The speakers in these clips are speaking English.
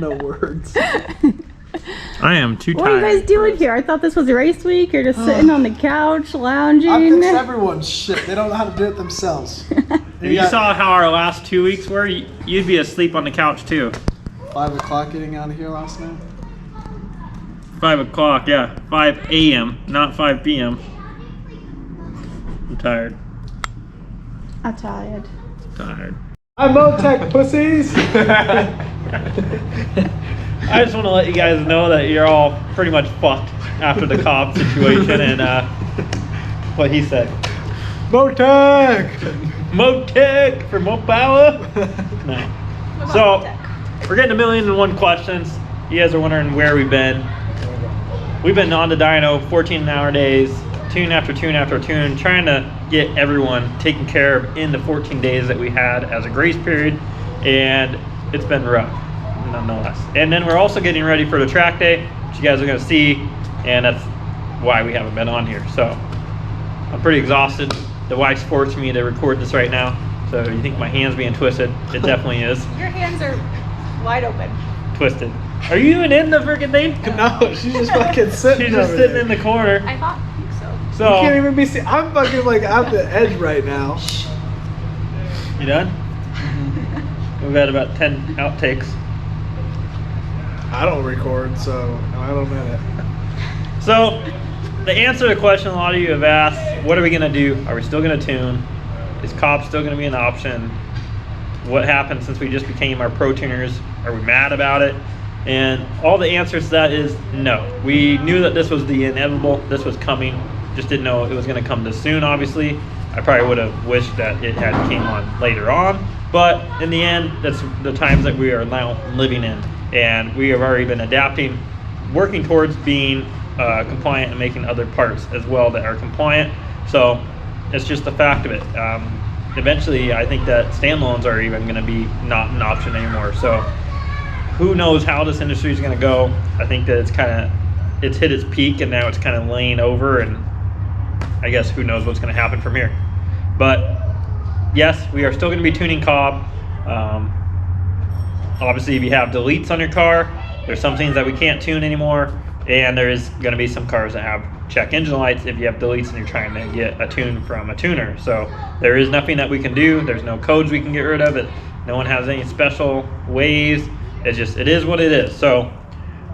No words. I am too tired. What are you guys doing here? I thought this was race week. You're just sitting on the couch, lounging. I fix everyone's shit. They don't know how to do it themselves. If you saw how our last 2 weeks were, you'd be asleep on the couch too. 5 o'clock getting out of here last night? 5 o'clock, yeah. 5 a.m., not 5 p.m. I'm tired. I'm tired. Tired. I'm Motec, pussies! I just want to let you guys know that you're all pretty much fucked after the Cobb situation and what he said. Motec! Motec for more power? No. So, we're getting 1,000,001 questions. You guys are wondering where we've been. We've been on the dyno 14-hour days, tune after tune after tune, trying to get everyone taken care of in the 14 days that we had as a grace period, and it's been rough nonetheless. And then we're also getting ready for the track day, which you guys are going to see, and that's why we haven't been on here. So I'm pretty exhausted. The wife's forcing me to record this right now, so you think my hand's being twisted? It definitely is. Your hands are wide open. Twisted. Are you even in the freaking thing? No, she's just fucking sitting. She's just over sitting there. in the corner. I thought so. So You can't even be seen. I'm fucking like at the edge right now. you done? We've got about 10 outtakes. I don't record, so I don't know it. So, the answer to the question a lot of you have asked, what are we going to do? Are we still going to tune? Is Cobb still going to be an option? What happened since we just became our pro tuners? Are we mad about it? And all the answers to that is no. We knew that this was the inevitable. This was coming. Just didn't know it was going to come this soon, obviously. I probably would have wished that it had came on later on. But in the end, that's the times that we are now living in. And we have already been adapting, working towards being compliant and making other parts as well that are compliant. So it's just the fact of it. Eventually, I think that standalones are even going to be not an option anymore. So who knows how this industry is going to go. I think that it's hit its peak and now it's kind of laying over, and I guess who knows what's going to happen from here. But yes, we are still going to be tuning Cobb. Obviously, if you have deletes on your car, there's some things that we can't tune anymore, and there is going to be some cars that have check engine lights if you have deletes and you're trying to get a tune from a tuner. So there is nothing that we can do. There's no codes we can get rid of it. No one has any special ways. It is what it is. So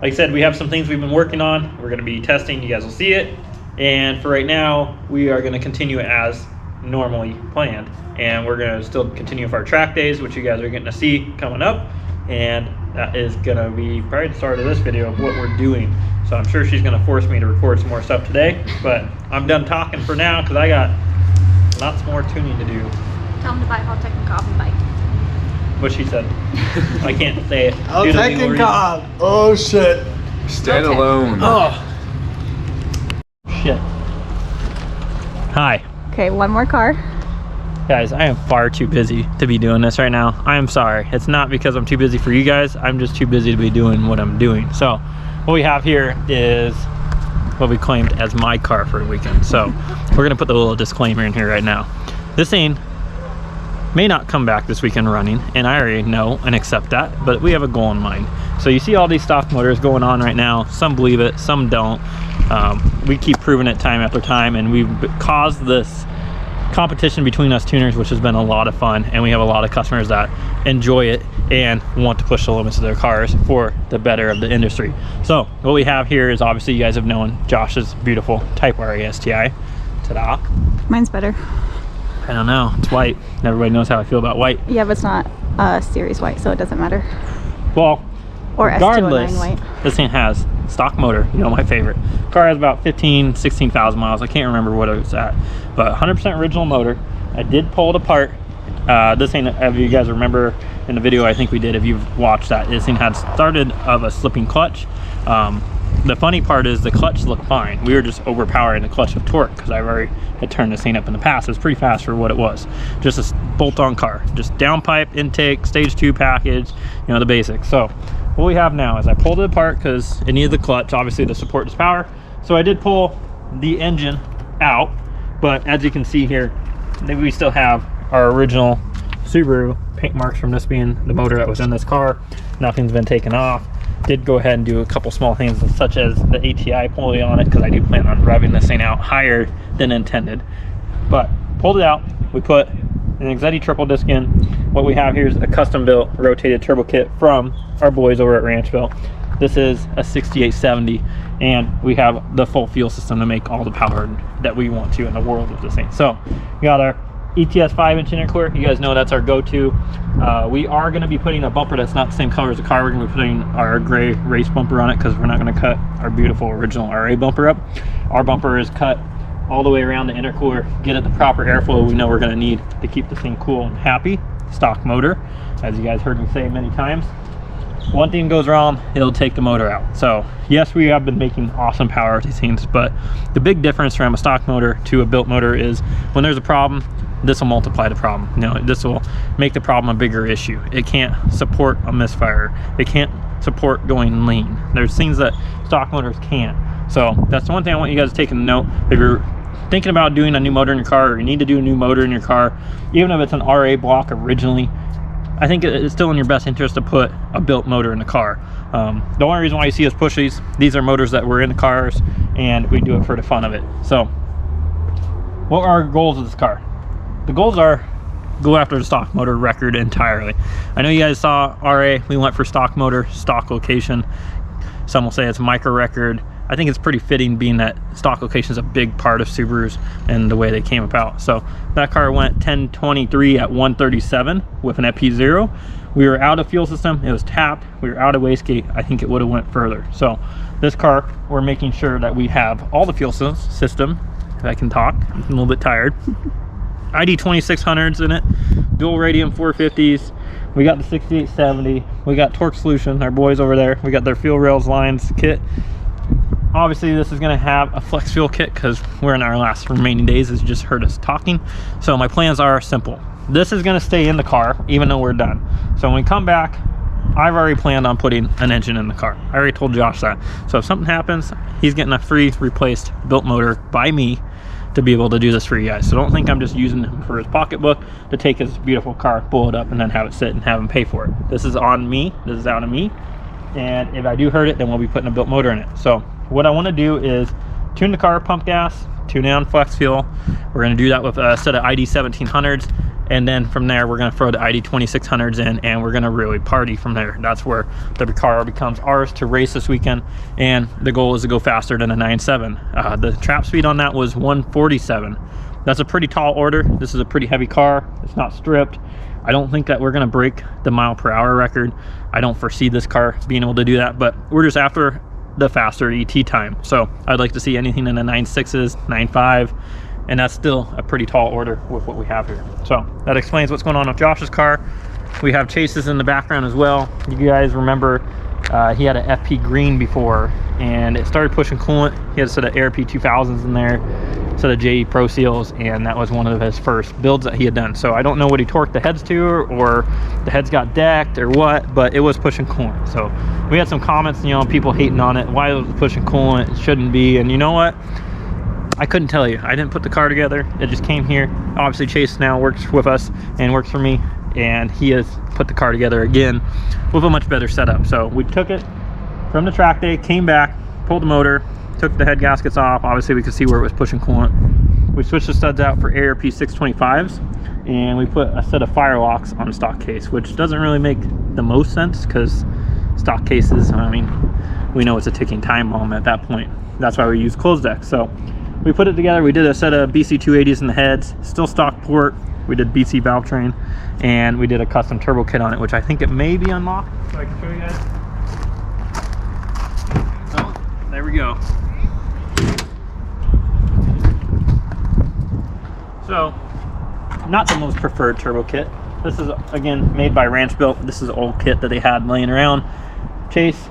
like I said, we have some things we've been working on. We're going to be testing. You guys will see it. And for right now, we are going to continue as normally planned. And we're going to still continue with our track days, which you guys are getting to see coming up. And that is going to be probably the start of this video of what we're doing. So I'm sure she's going to force me to record some more stuff today. But I'm done talking for now because I got lots more tuning to do. Tell them to buy Hot Tech and Cobb and bike. What she said. I can't say it. I'll take and Cobb. Oh shit. Stand alone. Oh. Shit. Hi. Okay, one more car. Guys, I am far too busy to be doing this right now. I am sorry. It's not because I'm too busy for you guys. I'm just too busy to be doing what I'm doing. So what we have here is what we claimed as my car for the weekend. So we're gonna put the little disclaimer in here right now. This thing may not come back this weekend running, and I already know and accept that, but we have a goal in mind. So you see all these stock motors going on right now. Some believe it, some don't. We keep proving it time after time, and we've caused this competition between us tuners, which has been a lot of fun, and we have a lot of customers that enjoy it and want to push the limits of their cars for the better of the industry. So what we have here is, obviously you guys have known Josh's beautiful Type R STI. Ta-da. Mine's better. I don't know, it's white. Everybody knows how I feel about white. Yeah, but it's not series white, so it doesn't matter. Well, Or regardless, S209 white. this thing has stock motor, you know, my favorite. Car has about 16,000 miles. I can't remember what it's at, but 100% original motor. I did pull it apart. This thing, if you guys remember in the video I think we did, if you've watched that, this thing had started of a slipping clutch. The funny part is the clutch looked fine. We were just overpowering the clutch of torque because I've already had turned this thing up in the past. It was pretty fast for what it was. Just a bolt-on car, just downpipe, intake, stage 2 package, you know, the basics. So what we have now is I pulled it apart because it needed the clutch, obviously, to support this power. So I did pull the engine out, but as you can see here, we still have our original Subaru paint marks from this being the motor that was in this car. Nothing's been taken off. Did go ahead and do a couple small things, such as the ATI pulley on it, because I do plan on revving this thing out higher than intended. But pulled it out, we put an Exetti triple disc in. What we have here is a custom built rotated turbo kit from our boys over at Ranchbuilt. This is a 6870, and we have the full fuel system to make all the power that we want to in the world with this thing. So we got our ETS 5-inch intercooler. You guys know that's our go-to. We are going to be putting a bumper that's not the same color as the car. We're going to be putting our gray race bumper on it because we're not going to cut our beautiful original RA bumper up. Our bumper is cut all the way around the intercooler, get it the proper airflow we know we're going to need to keep the thing cool and happy. Stock motor, as you guys heard me say many times. One thing goes wrong, it'll take the motor out. So yes, we have been making awesome power with these things, but the big difference from a stock motor to a built motor is when there's a problem, this will multiply the problem. You know, this will make the problem a bigger issue. It can't support a misfire. It can't support going lean. There's things that stock motors can't. So that's the one thing I want you guys to take into note. If you're thinking about doing a new motor in your car, or you need to do a new motor in your car, even if it's an RA block originally, I think it's still in your best interest to put a built motor in the car. The only reason why you see us push these are motors that were in the cars, and we do it for the fun of it. So what are our goals of this car? The goals are go after the stock motor record entirely. I know you guys saw RA, we went for stock motor, stock location. Some will say it's a micro record. I think it's pretty fitting, being that stock location is a big part of Subarus and the way they came about. So that car went 1023 at 137 with an FP0. We were out of fuel system, it was tapped, we were out of wastegate. I think it would have went further. So this car, we're making sure that we have all the fuel system, if I can talk, I'm a little bit tired. ID 2600s in it, dual radium 450s. We got the 6870, we got Torque Solution, our boys over there. We got their fuel rails lines kit. Obviously this is going to have a flex fuel kit because we're in our last remaining days, as you just heard us talking. So my plans are simple. This is going to stay in the car even though we're done. So when we come back, I've already planned on putting an engine in the car. I already told Josh that. So if something happens, he's getting a free replaced built motor by me to be able to do this for you guys. So don't think I'm just using him for his pocketbook to take his beautiful car, pull it up, and then have it sit and have him pay for it. This is on me. This is out of me. And if I do hurt it, then we'll be putting a built motor in it. So what I want to do is tune the car, pump gas, tune it on flex fuel. We're going to do that with a set of ID 1700s. And then from there, we're going to throw the ID 2600s in, and we're going to really party from there. That's where the car becomes ours to race this weekend. And the goal is to go faster than a 9.7. The trap speed on that was 147. That's a pretty tall order. This is a pretty heavy car. It's not stripped. I don't think that we're going to break the mile-per-hour record. I don't foresee this car being able to do that, but we're just after the faster ET time. So I'd like to see anything in the 9.6s, 9.5, and that's still a pretty tall order with what we have here. So that explains what's going on with Josh's car. We have Chase's in the background as well. You guys remember he had an FP green before, and it started pushing coolant. He had a set of ARP 2000s in there, set of JE Pro Seals, and that was one of his first builds that he had done. So I don't know what he torqued the heads to, or the heads got decked or what, but it was pushing coolant. So we had some comments, you know, people hating on it, why it was pushing coolant, it shouldn't be. And you know what, I couldn't tell you. I didn't put the car together, it just came here. Obviously Chase now works with us and works for me, and he has put the car together again with a much better setup. So we took it from the track day, came back, pulled the motor, took the head gaskets off. Obviously we could see where it was pushing coolant. We switched the studs out for ARP 625s, and we put a set of firelocks on the stock case, which doesn't really make the most sense because stock cases, I mean, we know it's a ticking time bomb at that point. That's why we use closed decks. So we put it together. We did a set of BC 280s in the heads, still stock port. We did BC valve train, and we did a custom turbo kit on it, which I think it may be unlocked, so I can show you guys. Oh, there we go. So, not the most preferred turbo kit. This is, again, made by Ranchbuilt. This is an old kit that they had laying around. Chase,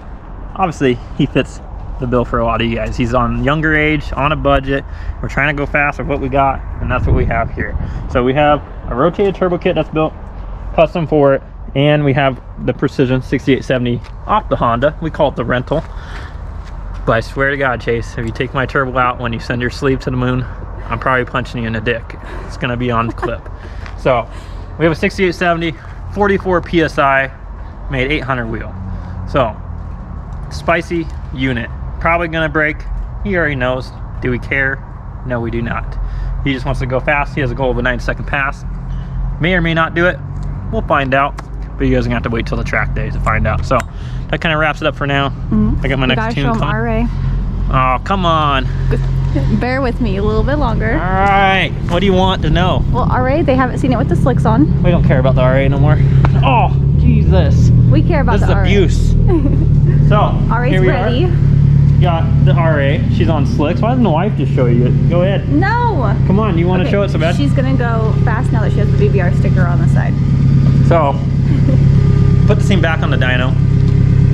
obviously, he fits the bill for a lot of you guys. He's on younger age, on a budget. We're trying to go fast with what we got, and that's what we have here. So we have a rotated turbo kit that's built custom for it, and we have the Precision 6870 off the Honda. We call it the rental. But I swear to God, Chase, if you take my turbo out when you send your sleeve to the moon, I'm probably punching you in the dick. It's gonna be on clip. So we have a 6870, 44 PSI, made 800 wheel. So spicy unit, probably gonna break. He already knows. Do we care? No, we do not. He just wants to go fast. He has a goal of a 9-second pass. May or may not do it. We'll find out. But you guys are gonna have to wait till the track day to find out. So that kind of wraps it up for now. I got my next tune coming. RA. Oh, come on. Bear with me a little bit longer. All right. What do you want to know? Well, RA, they haven't seen it with the slicks on. We don't care about the RA no more. Oh, Jesus. We care about This the RA. is abuse. So, RA's here we ready. are. Got the RA. She's on slicks. Why doesn't the wife just show you it? Go ahead. No. Come on. You want to show it so bad? She's gonna go fast now that she has the BBR sticker on the side. So, put the scene back on the dyno.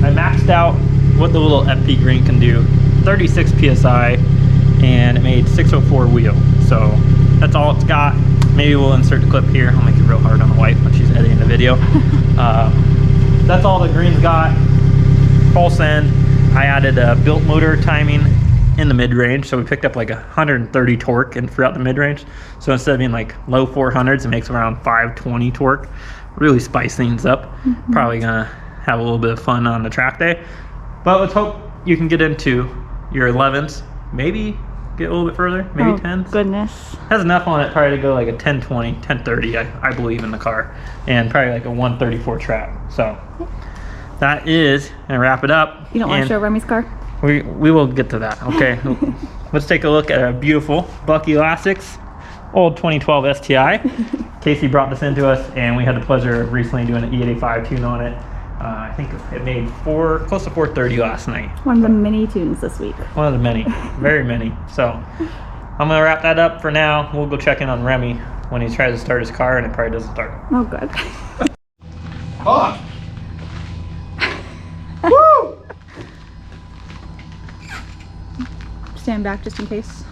I maxed out what the little FP green can do. 36 PSI, and it made 604 wheel. So that's all it's got. Maybe we'll insert the clip here. I'll make it real hard on the wife when she's editing the video. That's all the green's got. Full send. I added a built motor timing in the mid-range, so we picked up like 130 torque and throughout the mid-range. So instead of being like low 400s, it makes around 520 torque. Really spice things up. Probably gonna have a little bit of fun on the track day. But let's hope you can get into your 11s, maybe get a little bit further, maybe 10s. Goodness. Has enough on it probably to go like a 1020, 1030, I believe in the car, and probably like a 134 track. So that is gonna wrap it up. You don't want to show Remy's car? We will get to that. Okay. Let's take a look at a beautiful Buck Elastics old 2012 STI. Casey brought this into us, and we had the pleasure of recently doing an E85 tune on it. I think it made close to 430 last night. One of the mini tunes this week. One of the many, very many. So I'm gonna wrap that up for now. We'll go check in on Remy when he tries to start his car, and it probably doesn't start. Oh, good. Oh. Woo! Stand back just in case.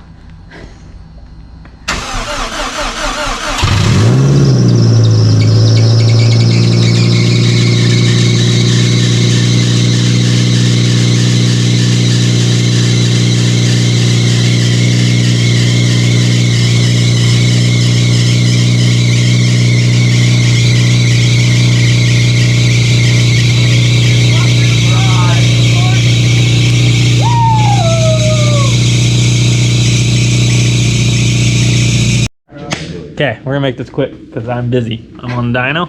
Okay, we're gonna make this quick because I'm busy. I'm on dyno.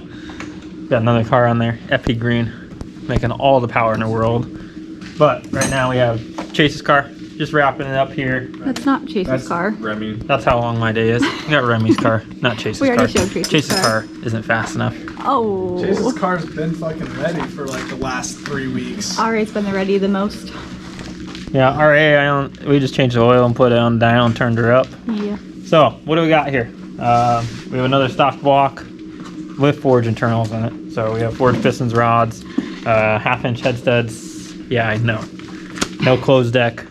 Got another car on there, FP green, making all the power in the world. But right now we have Chase's car, just wrapping it up here. That's not Chase's car. Remy. That's how long my day is. We got Remy's car, not Chase's We car. already showed Chase's car isn't fast enough. Oh. Chase's car's been fucking ready for like the last 3 weeks. RA's been ready the most. Yeah, RA, we just changed the oil and put it on dyno and turned her up. Yeah. So, what do we got here? We have another stock block with forged internals in it. So we have forged pistons, rods, 1/2-inch head studs. Yeah, I know. No closed deck.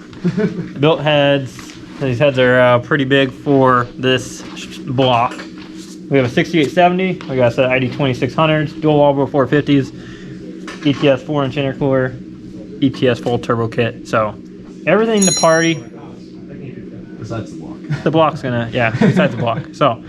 Built heads. These heads are pretty big for this block. We have a 6870. We got a set of ID 2600s, dual wallboard 450s, ETS 4-inch intercooler, ETS full turbo kit. So everything to party. Besides the block. The block's gonna, yeah, besides the block. So,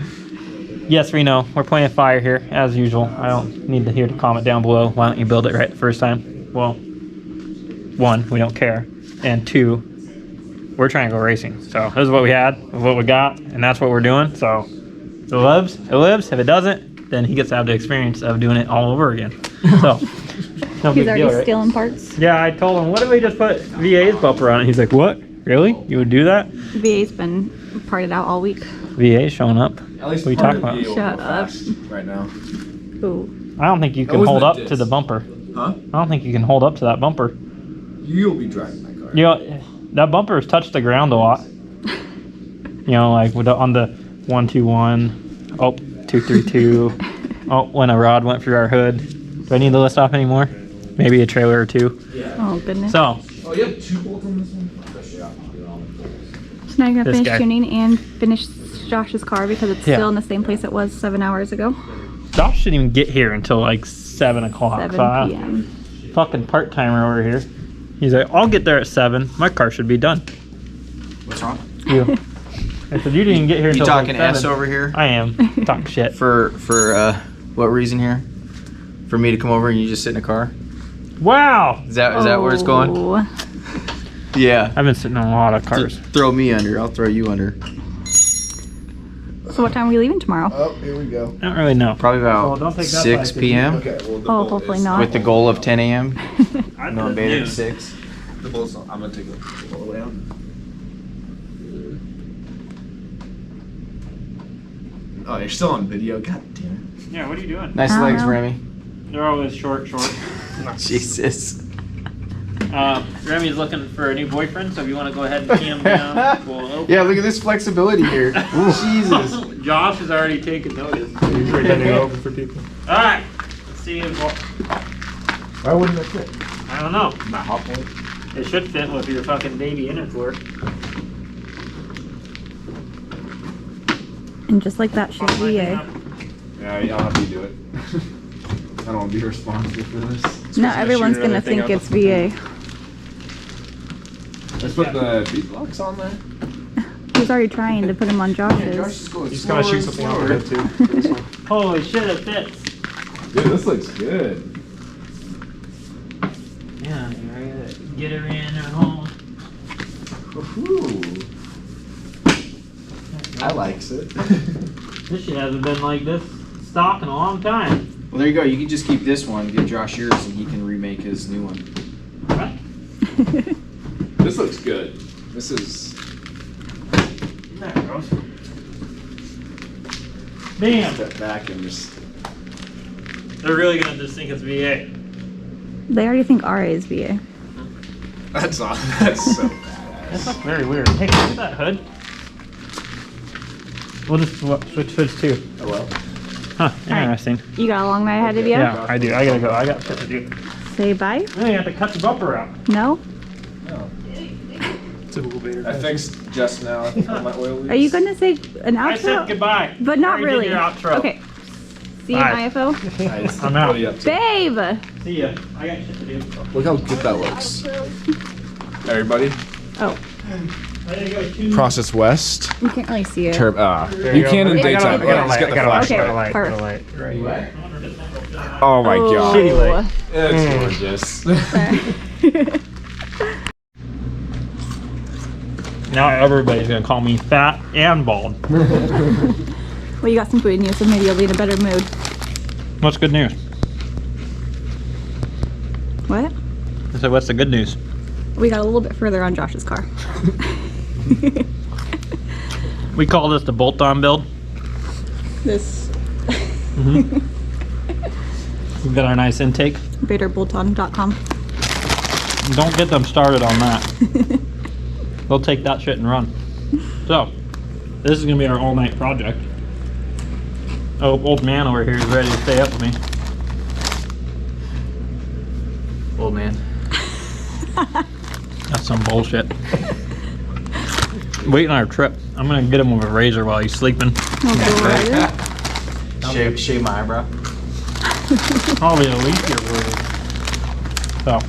yes, Reno, we're playing fire here, as usual. I don't need to hear the comment down below. Why don't you build it right the first time? Well, 1, we don't care. And 2, we're trying to go racing. So, this is what we had, what we got, and that's what we're doing. So, if it lives, it lives. If it doesn't, then he gets to have the experience of doing it all over again. So, no He's big already deal, right? stealing parts. Yeah, I told him, what if we just put VA's bumper on it? He's like, what? Really? You would do that? VA's been parted out all week. VA showing up. At least What are you part talking of about? the deal Shut will go up. fast right now. Ooh. I don't think you That can wasn't hold a up diss. to the bumper. Huh? I don't think you can hold up to that bumper. You'll be driving that car. You know, that bumper has touched the ground a lot. You know, like with on the 121, oh, 232. Oh, when a rod went through our hood. Do I need to list off anymore? Maybe a trailer or two. Oh, goodness. So, Oh, you have 2 bolts on this one? Yeah, I'll do it on the bolts. So now you're gonna This finish guy. tuning and finish Josh's car because it's Yeah. still in the same place it was 7 hours ago. Josh didn't even get here until like 7 o'clock. 7 p.m. Fucking part timer over here. He's like, I'll get there at 7. My car should be done. What's wrong? You. I said, you didn't even get here You until talking like 7. S over here? I am. Talk shit. For what reason here? For me to come over and you just sit in a car? Wow. Is that where it's going? Oh. Yeah. I've been sitting in a lot of cars. Throw me under. I'll throw you under. So what time are we leaving tomorrow? Oh, here we go. I don't really know. Probably Well, about don't take that 6 back. p.m. Okay, well, the Oh, bolt hopefully is- not. with the goal of 10 a.m. I No, did beta you. to 6. The bolt's on. I'm gonna take it all the way out. Oh, you're still on video? God damn Yeah, what are you doing? Nice I don't legs, know. Remy. They're always short. Jesus. Remy's looking for a new boyfriend, so if you want to go ahead and key him down, we'll open. Yeah, look at this flexibility here. Jesus. Josh has already taken notice. it. You're bending over for people. Alright, let's see if, Why wouldn't it fit? I don't know. Not hot point. It should fit with your fucking baby intercooler. And just like that, she's VA. Yeah, I'll have you do it. I don't want to be responsible for this. Not everyone's gonna think it's VA. Let's put the beat blocks on there. He's already trying to put him on Josh's. Going He's gonna shoot something out of it too. Holy shit, it fits. Dude, this looks good. Yeah, you ready to get her in her home. Ooh. I likes it. This shit hasn't been like this stock in a long time. Well, there you go. You can just keep this one, give Josh yours, and he can remake his new one. What? This looks good. This is. There it goes. Bam! Step back and just. They're really gonna just think it's VA. They already think RA is VA. That's so That's badass. not very weird. Hey, look at that hood. We'll just switch hoods too. Oh well. Huh, interesting. You got a long night ahead of you? Yeah, I do. I gotta go. I got shit to do. Say bye? Then you have to cut the bumper out. No? Typical Vader. I fixed just now. I think all my oil leaks. Are you gonna say an I said outro? goodbye. But not I already really. did your outro. Okay. See you Bye. in IFO. Nice. I'm out. What are you up to? Babe! See ya. I got shit to do. Look how good that looks. Everybody. Oh, I gotta go tune. Process West. you can't really see it. You can in I got daytime. a- I got a Yeah, it's got the I got a flash. Okay, light. perfect. Light right here. Oh my Oh. god. Shitty light. It's gorgeous. Now everybody's gonna call me fat and bald. Well, you got some food in you, so maybe you'll be in a better mood. What's good news? What? I said, what's the good news? We got a little bit further on Josh's car. We call this the bolt-on build. This We've got our nice intake. BaderBolton.com. Don't get them started on that. They'll take that shit and run. So, this is gonna be our all-night project. Oh, old man over here is ready to stay up with me. Old man. That's some bullshit. Waiting on our trip. I'm gonna get him with a razor while he's sleeping. Shave my eyebrow. Probably at least your razor. So,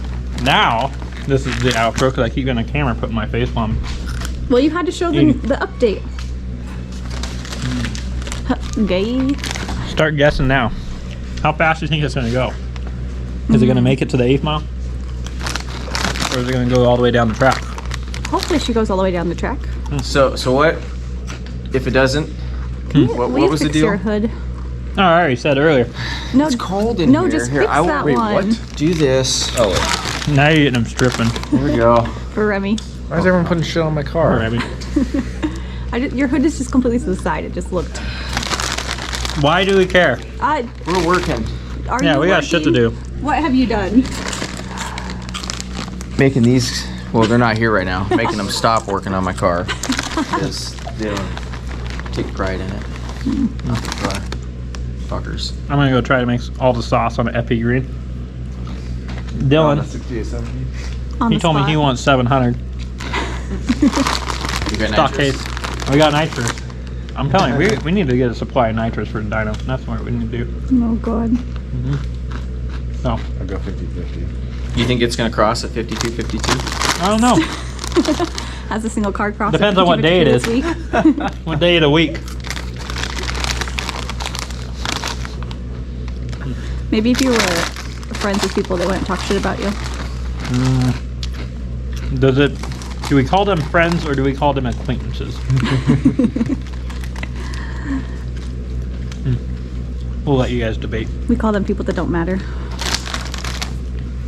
now, this is the outro because I keep getting a camera put in my face while I'm... Well, you had to show them the update. Gay. Start guessing now. How fast do you think it's gonna go? Is it gonna make it to the 8th mile? Or is it gonna go all the way down the track? Hopefully she goes all the way down the track. So what? If it doesn't, what Please was the fix deal? your hood. Oh, I already said earlier. No, It's cold in no, here. just Here, fix I will- that wait, one. what? Do this. Oh, Now you're getting them stripping. Here we go. For Remy. Why is everyone putting shit on my car? Alright, Your hood is just completely to the side. It just looked. why do we care? We're working. Are Yeah, you we got shit to working? do. What have you done? Making these. Well, they're not here right now. Making them stop working on my car. Because they don't take pride in it. Fuckers. I'm gonna go try to make all the sauce on the FP green. Dylan, 68, 70. on He the told me spot. he wants 700. You got Stock nitrous? case. We got nitrous. I'm telling you, we need to get a supply of nitrous for the dyno. That's what we need to do. Oh god. So, I'll go 50-50. You think it's gonna cross at 52, 52? I don't know. Has a single car cross. Depends on what day it is. This week. What day of the week? Maybe if you were friends with people, they wouldn't talk shit about you. Do we call them friends or do we call them acquaintances? We'll let you guys debate. We call them people that don't matter.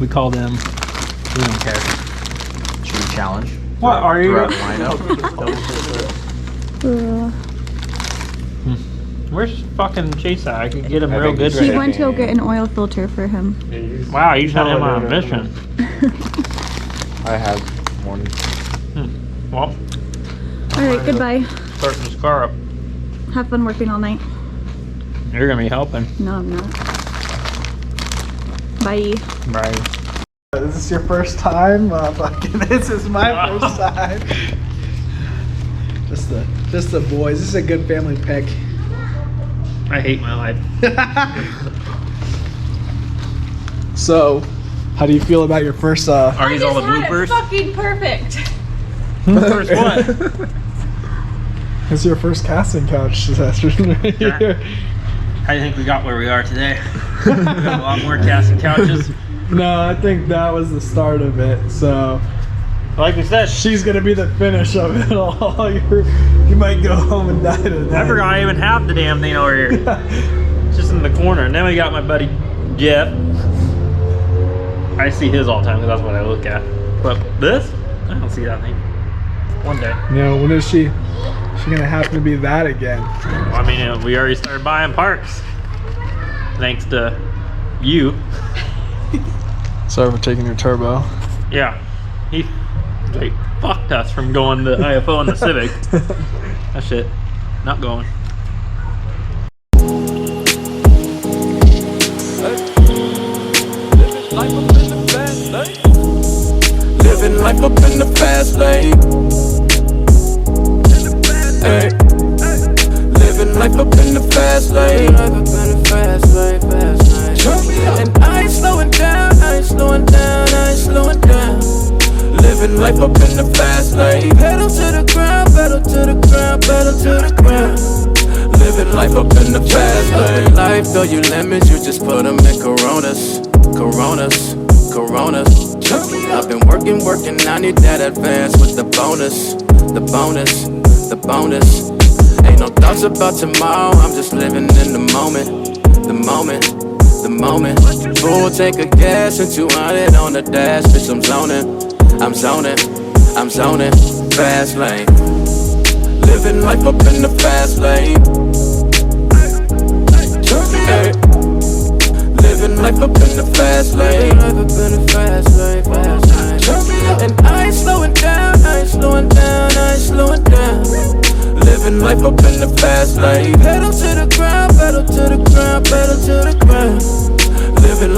We call them, we don't care. Should we challenge? What are you? Throw out the lineup? Where's fucking Chase at? I could get him I real think good he's right He now. went to go get an oil filter for him. Wow, you sent him No, on no, a no, mission. I have one. Well, Alright, goodbye. starting this car up. Have fun working all night. You're gonna be helping. No, I'm not. Bye. Right. Is this your first time? Fucking, this is my first time. Just the boys. This is a good family pick. I hate my life. So, how do you feel about your first? Are these all the bloopers? Fucking perfect. First what? It's your first casting couch session right here. I think we got where we are today. We got a lot more casting couches. No, I think that was the start of it. So Like we said, she's gonna be the finish of it all. You might go home and die tonight. I forgot I even have the damn thing over here. It's just in the corner. And then we got my buddy Jeff. I see his all the time because that's what I look at. But this, I don't see that thing. One day. No, when is she gonna happen to be that again? Well, I mean, we already started buying parts. Thanks to you. Sorry for taking your turbo. Yeah. He like, fucked us from going to IFO and the Civic. That shit, not going. Living life up in the fast lane. Hey. Living life up in the fast lane. And I ain't slowing down, I ain't slowing down, I ain't slowing down. Living life up in the fast lane. Pedal to the ground, pedal to the ground, pedal to the ground. Living life up in the fast lane. Life, though you lemons, you just put them in Coronas, Coronas, Coronas. I've been working, I need that advance with the bonus, the bonus, the bonus. Ain't no thoughts about tomorrow, I'm just living in the moment, the moment, the moment. Full tank of gas and 200 on the dash, bitch, I'm zoning, I'm zoning, I'm zoning. Fast lane, living life up in the fast lane. Hey. Living life up in the fast lane. And I ain't slowing down, I ain't slowing down, I ain't slowing down. Living life up in the fast lane. Pedal to the ground, pedal to the ground, pedal to the ground. Living